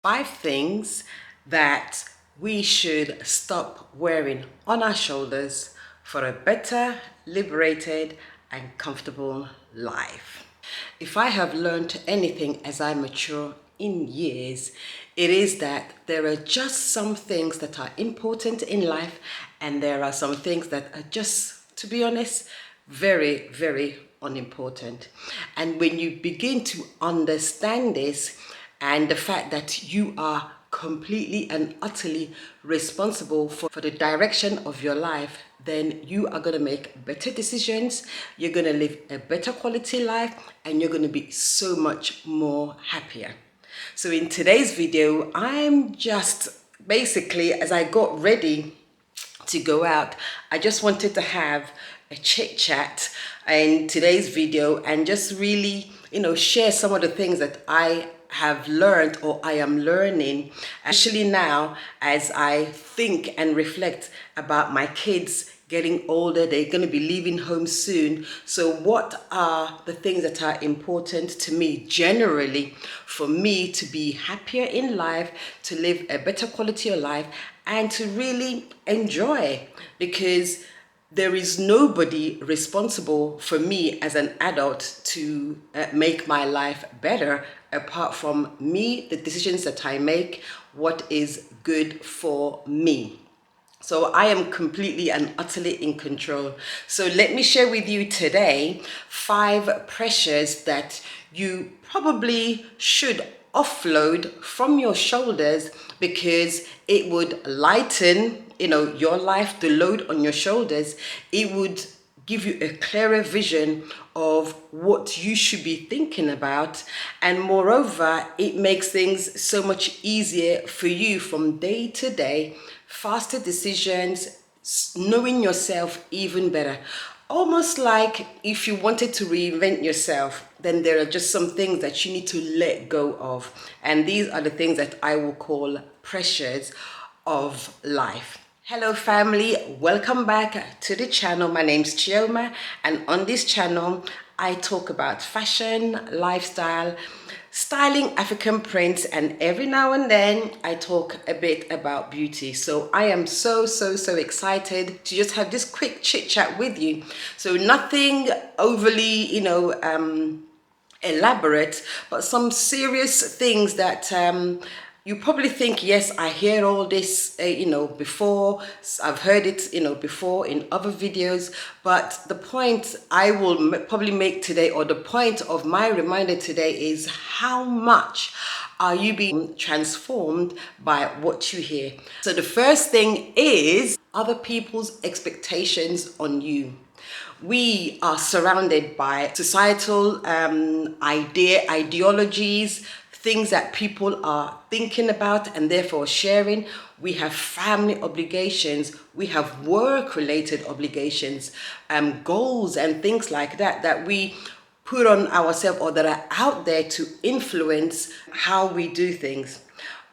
5 things that we should stop wearing on our shoulders for a better, liberated, and comfortable life. If I have learned anything as I mature in years, it is that there are just some things that are important in life, and there are some things that are just, to be honest, very, very unimportant. And when you begin to understand this, and the fact that you are completely and utterly responsible for the direction of your life, then you are going to make better decisions, you're going to live a better quality life, and you're going to be so much more happier. So in today's video, I'm just basically, as I got ready to go out, I just wanted to have a chit chat in today's video and just really, share some of the things that I have learned or I am learning, actually now as I think and reflect about my kids getting older. They're going to be leaving home soon. So what are the things that are important to me generally for me to be happier in life, to live a better quality of life, and to really enjoy? Because there is nobody responsible for me as an adult to make my life better apart from me, the decisions that I make, what is good for me. So I am completely and utterly in control. So let me share with you today 5 pressures that you probably should offload from your shoulders, because it would lighten, your life, the load on your shoulders. It would give you a clearer vision of what you should be thinking about, and moreover, it makes things so much easier for you from day to day, faster decisions, knowing yourself even better. Almost like if you wanted to reinvent yourself, then there are just some things that you need to let go of, and these are the things that I will call pressures of life. Hello family, welcome back to the channel. My name's Chioma, and on this channel I talk about fashion, lifestyle, styling African prints, and every now and then I talk a bit about beauty. So I am so excited to just have this quick chit chat with you. So nothing overly, elaborate, but some serious things that you probably think, yes, I hear all this, before. I've heard it, before in other videos. But the point I will probably make today, or the point of my reminder today, is how much are you being transformed by what you hear? So the first thing is other people's expectations on you. We are surrounded by societal ideologies, things that people are thinking about and therefore sharing. We have family obligations, we have work-related obligations, goals and things like that that we put on ourselves, or that are out there to influence how we do things.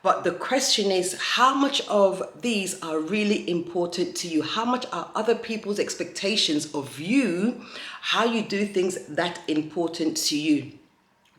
But the question is, how much of these are really important to you? How much are other people's expectations of you, how you do things, that important to you?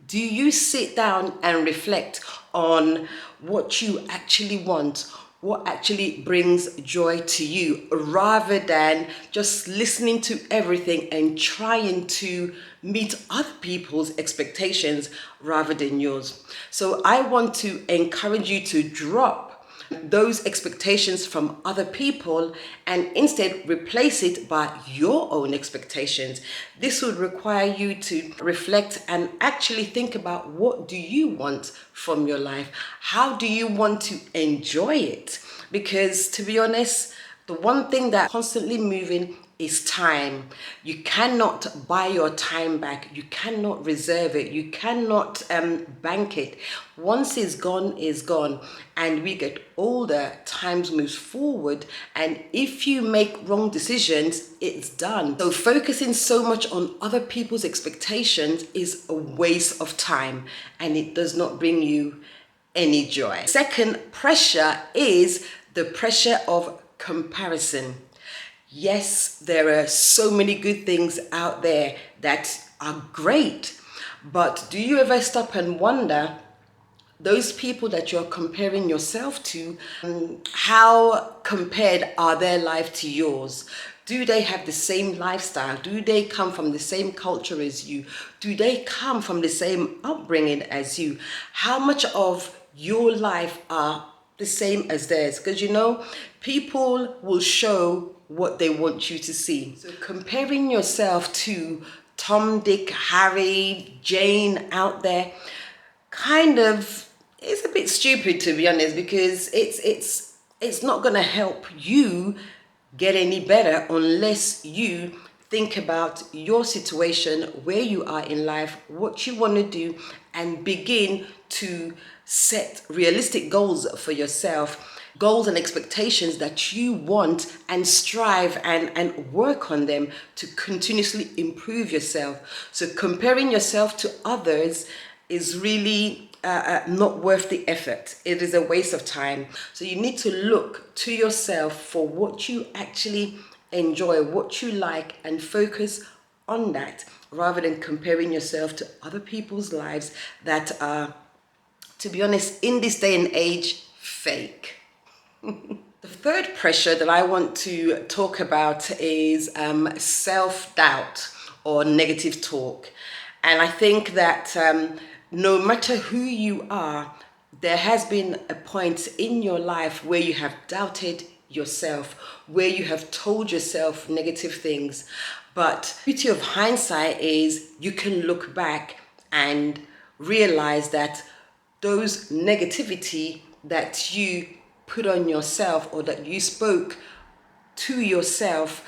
Do you sit down and reflect on what you actually want, what actually brings joy to you, rather than just listening to everything and trying to meet other people's expectations rather than yours? So I want to encourage you to drop those expectations from other people and instead replace it by your own expectations. This would require you to reflect and actually think about, what do you want from your life? How do you want to enjoy it? Because to be honest, the one thing that constantly moving is time. You cannot buy your time back. You cannot reserve it. You cannot bank it. Once it's gone, it's gone. And we get older, times moves forward. And if you make wrong decisions, it's done. So focusing so much on other people's expectations is a waste of time, and it does not bring you any joy. Second pressure is the pressure of comparison. Yes, there are so many good things out there that are great, but do you ever stop and wonder, those people that you're comparing yourself to, how compared are their life to yours? Do they have the same lifestyle? Do they come from the same culture as you? Do they come from the same upbringing as you? How much of your life are the same as theirs? Because people will show what they want you to see. So comparing yourself to Tom, Dick, Harry, Jane out there kind of is a bit stupid, to be honest, because it's not going to help you get any better unless you think about your situation, where you are in life, what you want to do, and begin to set realistic goals for yourself, goals and expectations that you want, and strive and work on them to continuously improve yourself. So comparing yourself to others is really not worth the effort. It is a waste of time. So you need to look to yourself for what you actually enjoy, what you like, and focus on that rather than comparing yourself to other people's lives that are, to be honest, in this day and age, fake. The third pressure that I want to talk about is self-doubt or negative talk. And I think that no matter who you are, there has been a point in your life where you have doubted yourself, where you have told yourself negative things. But the beauty of hindsight is you can look back and realize that those negativity that you put on yourself or that you spoke to yourself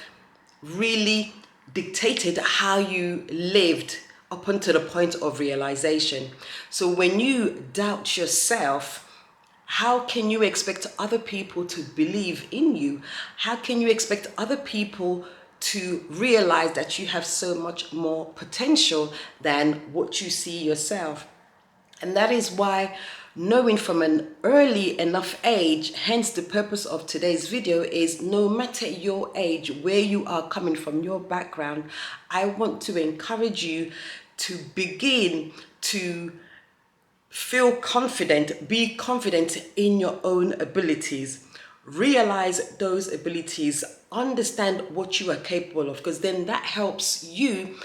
really dictated how you lived up until the point of realization. So when you doubt yourself, how can you expect other people to believe in you? How can you expect other people to realize that you have so much more potential than what you see yourself? And that is why knowing from an early enough age, hence the purpose of today's video, is no matter your age, where you are coming from, your background, I want to encourage you to begin to feel confident, be confident in your own abilities. Realize those abilities, understand what you are capable of, because then that helps you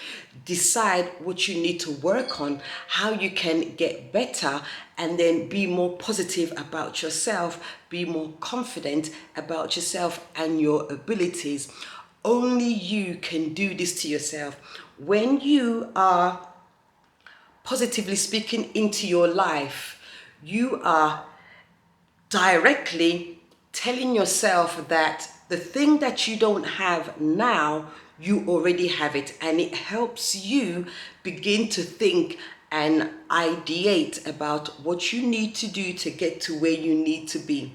decide what you need to work on, how you can get better, and then be more positive about yourself, be more confident about yourself and your abilities. Only you can do this to yourself. When you are positively speaking into your life, you are directly telling yourself that the thing that you don't have now, you already have it, and it helps you begin to think and ideate about what you need to do to get to where you need to be.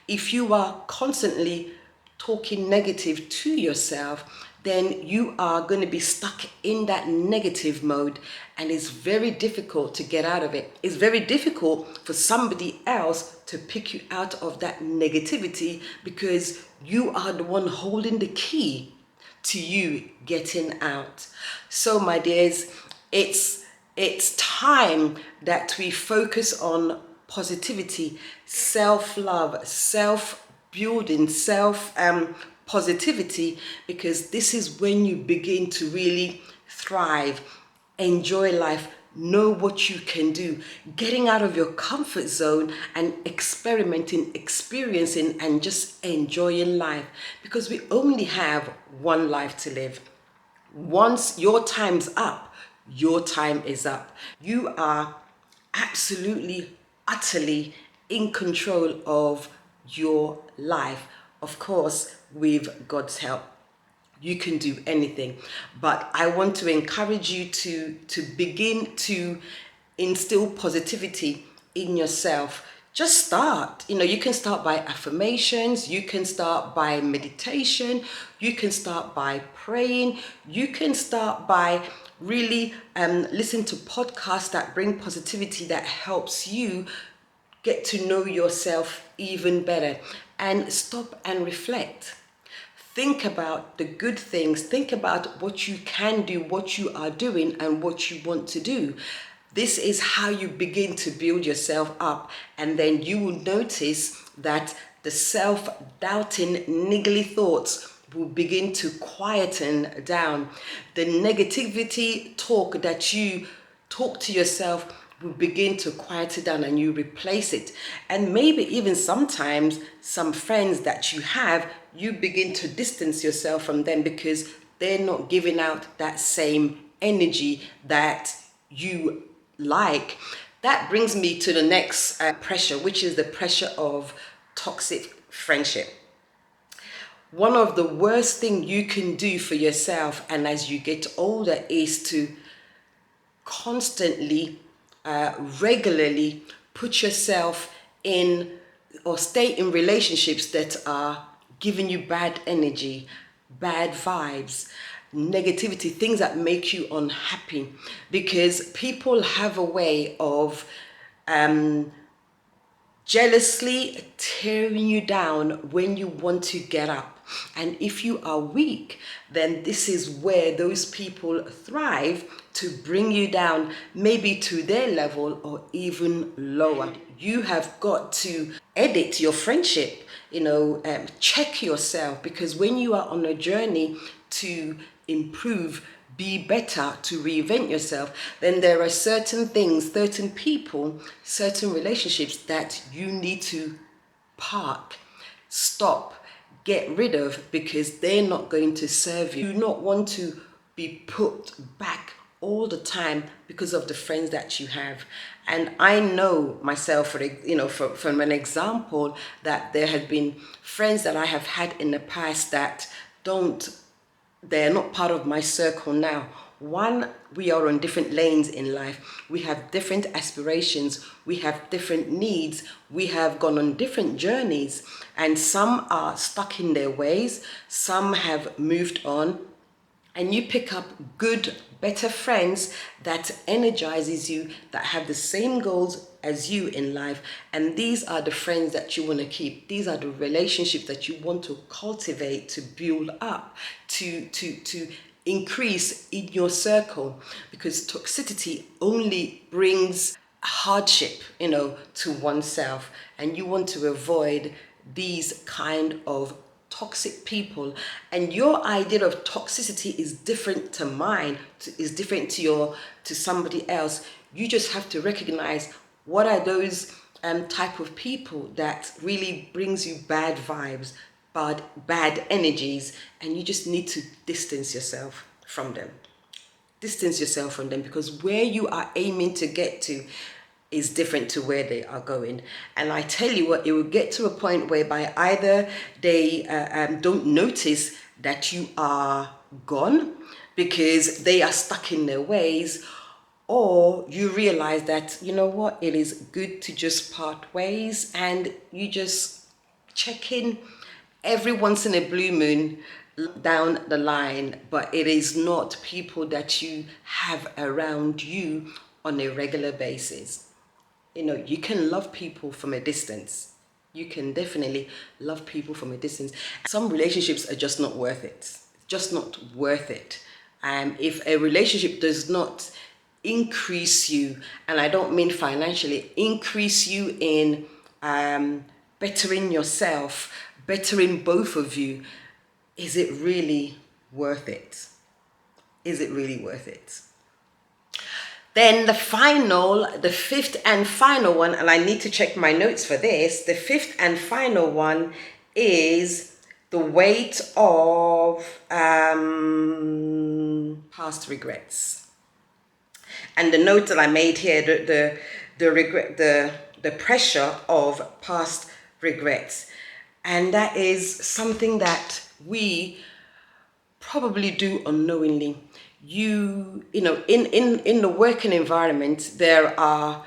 If you are constantly talking negative to yourself, then you are going to be stuck in that negative mode, and it's very difficult to get out of it. It's very difficult for somebody else to pick you out of that negativity because you are the one holding the key to you getting out. So my dears, it's time that we focus on positivity, self-love, self-building, positivity, because this is when you begin to really thrive, enjoy life, know what you can do, getting out of your comfort zone and experimenting, experiencing, and just enjoying life, because we only have one life to live. Once your time's up, your time is up. You are absolutely, utterly in control of your life. Of course, with God's help, you can do anything. But I want to encourage you to begin to instill positivity in yourself. Just start. You can start by affirmations, you can start by meditation, you can start by praying, you can start by really listening to podcasts that bring positivity, that helps you get to know yourself even better, and stop and reflect. Think about the good things. Think about what you can do, what you are doing, and what you want to do. This is how you begin to build yourself up, and then you will notice that the self-doubting, niggly thoughts will begin to quieten down. The negativity talk that you talk to yourself will begin to quieten down, and you replace it. And maybe even sometimes some friends that you have, you begin to distance yourself from them because they're not giving out that same energy that you like. That brings me to the next pressure, which is the pressure of toxic friendship. One of the worst things you can do for yourself, and as you get older, is to constantly, regularly put yourself in or stay in relationships that are giving you bad energy, bad vibes, negativity, things that make you unhappy. Because people have a way of jealously tearing you down when you want to get up. And if you are weak, then this is where those people thrive to bring you down, maybe to their level or even lower. You have got to edit your friendship, check yourself, because when you are on a journey to improve, be better, to reinvent yourself, then there are certain things, certain people, certain relationships that you need to park, stop, get rid of, because they're not going to serve you. You do not want to be put back all the time because of the friends that you have. And I know myself, from an example, that there have been friends that I have had in the past that they're not part of my circle now. One, we are on different lanes in life. We have different aspirations. We have different needs. We have gone on different journeys. And some are stuck in their ways. Some have moved on. And you pick up good, better friends that energizes you, that have the same goals as you in life. And these are the friends that you want to keep. These are the relationships that you want to cultivate, to build up, to increase in your circle. Because toxicity only brings hardship, to oneself. And you want to avoid these kind of toxic people. And your idea of toxicity is different to mine, is different to somebody else. You just have to recognize what are those type of people that really brings you bad vibes, bad energies, and you just need to distance yourself from them. Distance yourself from them, because where you are aiming to get to is different to where they are going. And I tell you what, it will get to a point whereby either they don't notice that you are gone because they are stuck in their ways, or you realize that, you know what, it is good to just part ways, and you just check in every once in a blue moon down the line. But it is not people that you have around you on a regular basis. You can love people from a distance. You can definitely love people from a distance. Some relationships are just not worth it. Just not worth it. If a relationship does not increase you, and I don't mean financially, increase you in bettering yourself, bettering both of you, is it really worth it? Is it really worth it? Then the fifth and final one, and I need to check my notes for this. The fifth and final one is the weight of past regrets. And the note that I made here, the regret, the pressure of past regrets, and that is something that we probably do unknowingly. In the working environment, there are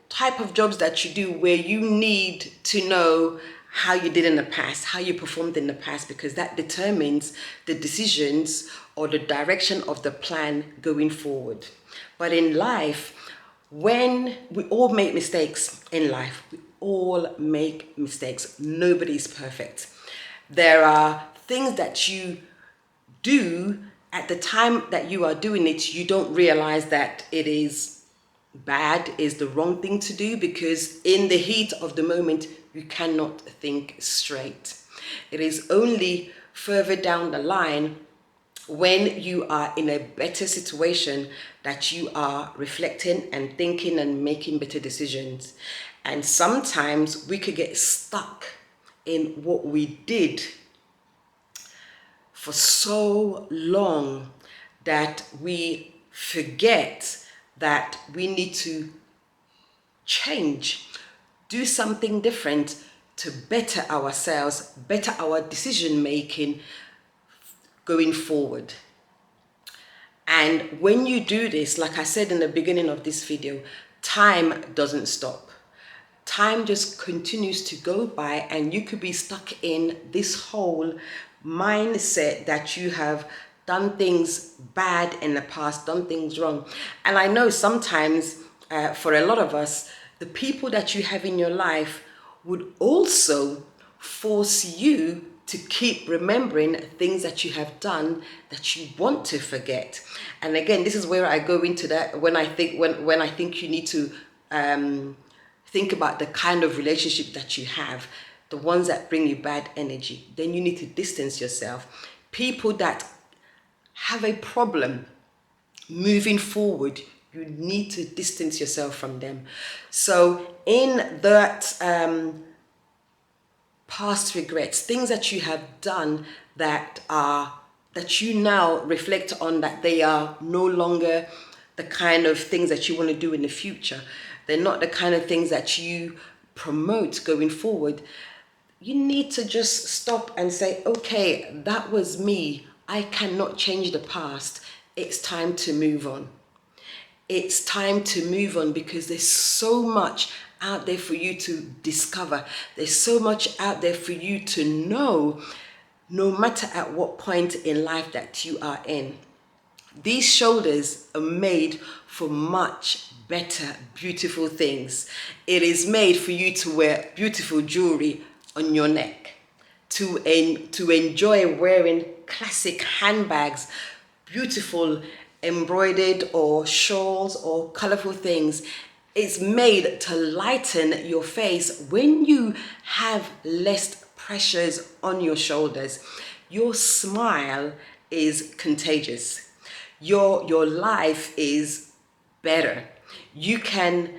type of jobs that you do where you need to know how you did in the past, how you performed in the past, because that determines the decisions or the direction of the plan going forward. But in life, when we all make mistakes in life, we all make mistakes. Nobody's perfect. There are things that you do At the time that you are doing it, you don't realize that it is bad, is the wrong thing to do, because in the heat of the moment, you cannot think straight. It is only further down the line, when you are in a better situation, that you are reflecting and thinking and making better decisions. And sometimes we could get stuck in what we did for so long that we forget that we need to change, do something different to better ourselves, better our decision making going forward. And when you do this, like I said in the beginning of this video, time doesn't stop. Time just continues to go by, and you could be stuck in this whole mindset that you have done things bad in the past, done things wrong. And I know sometimes for a lot of us, the people that you have in your life would also force you to keep remembering things that you have done that you want to forget. And again, this is where I go into that when I think you need to think about the kind of relationship that you have, the ones that bring you bad energy. Then you need to distance yourself. People that have a problem moving forward, you need to distance yourself from them. So in that past regrets, things that you have done that you now reflect on, that they are no longer the kind of things that you want to do in the future. They're not the kind of things that you promote going forward. You need to just stop and say, okay, that was me. I cannot change the past. It's time to move on. It's time to move on, because there's so much out there for you to discover. There's so much out there for you to know, no matter at what point in life that you are in. These shoulders are made for much better, beautiful things. It is made for you to wear beautiful jewelry on your neck, to enjoy wearing classic handbags, beautiful embroidered or shawls or colorful things. It's made to lighten your face when you have less pressures on your shoulders. Your smile is contagious. Your life is better. You can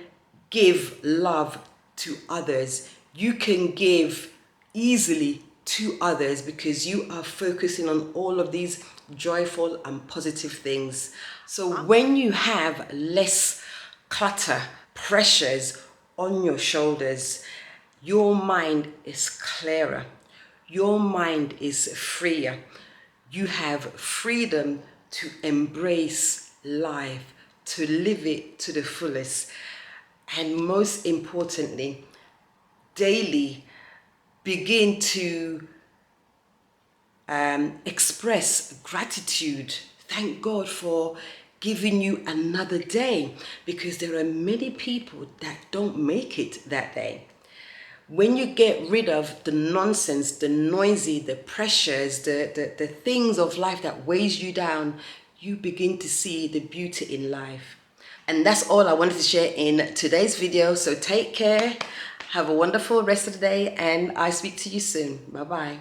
give love to others. You can give easily to others because you are focusing on all of these joyful and positive things. So when you have less clutter, pressures on your shoulders, your mind is clearer. Your mind is freer. You have freedom to embrace life, to live it to the fullest. And most importantly, daily begin to express gratitude. Thank God for giving you another day, because there are many people that don't make it that day. When you get rid of the nonsense, the noisy, the pressures, the things of life that weighs you down, you begin to see the beauty in life. And that's all I wanted to share in today's video. So take care, have a wonderful rest of the day, and I speak to you soon. Bye-bye.